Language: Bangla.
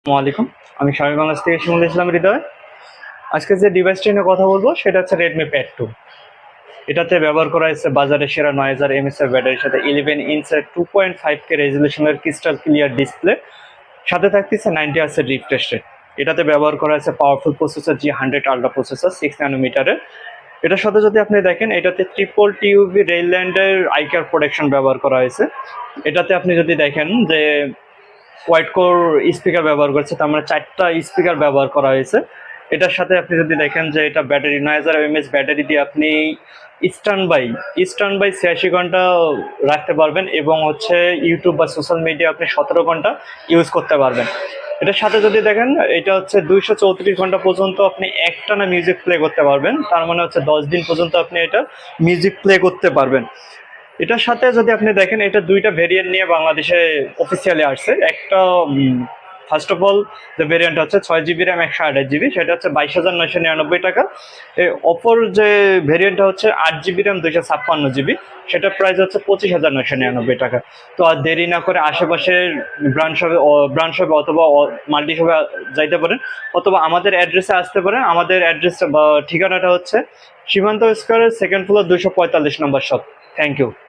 আসসালামু আলাইকুম। আমি স্বামী বাংলাদেশ থেকে শিমুল ইসলাম হৃদয়। আজকে যে ডিভাইসটি নিয়ে কথা বলবো সেটা হচ্ছে রেডমি প্যাড 2। এটাতে ব্যবহার করা হয়েছে বাজারের সেরা 9000 mAh এর ব্যাটারির সাথে 11 ইঞ্চের 2.5K রেজলিউশনের ক্রিস্টাল ক্লিয়ার ডিসপ্লে, সাথে থাকতেছে 90 Hz এর রিফ্রেশ রেট। এটাতে ব্যবহার করা হয়েছে powerful processor G100 ultra processor 6 ন্যানোমিটারের। এটার সাথে যদি আপনি দেখেন, এটাতে ট্রিপল টিউবি রেইল্যান্ডের আইকার প্রোটেকশন ব্যবহার করা হয়েছে। এটাতে আপনি যদি দেখেন যে হোয়াইট কোর স্পিকার ব্যবহার করছে, তার মানে 4টা স্পিকার ব্যবহার করা হয়েছে। এটার সাথে আপনি যদি দেখেন যে এটা ব্যাটারি 9000 mAh ব্যাটারি দিয়ে আপনি স্ট্যান্ড বাই 86 ঘন্টা রাখতে পারবেন, এবং হচ্ছে ইউটিউব বা সোশ্যাল মিডিয়া আপনি 17 ঘন্টা ইউজ করতে পারবেন। এটার সাথে যদি দেখেন, এটা হচ্ছে 234 ঘন্টা পর্যন্ত আপনি একটানা মিউজিক প্লে করতে পারবেন। তার মানে হচ্ছে 10 দিন পর্যন্ত আপনি এটা মিউজিক প্লে করতে পারবেন। এটার সাথে যদি আপনি দেখেন, এটা দুইটা ভেরিয়েন্ট নিয়ে বাংলাদেশে অফিসিয়ালি আসছে। একটা ফার্স্ট অফ অল যে ভেরিয়েন্ট হচ্ছে 6 GB র্যাম 128 GB, সেটা হচ্ছে 22,999 টাকা। অপর যে ভেরিয়েন্টটা হচ্ছে 8 GB র্যাম 256 GB, সেটার প্রাইস হচ্ছে 25,999 টাকা। তো আর দেরি না করে আশেপাশের ব্রাঞ্চ হবে অথবা মাল্টি শপে যাইতে পারেন, অথবা আমাদের অ্যাড্রেসে আসতে পারেন। আমাদের অ্যাড্রেস বা ঠিকানাটা হচ্ছে সীমান্ত স্কোয়ারের সেকেন্ড ফ্লোর 245 নম্বর শপ। Thank you.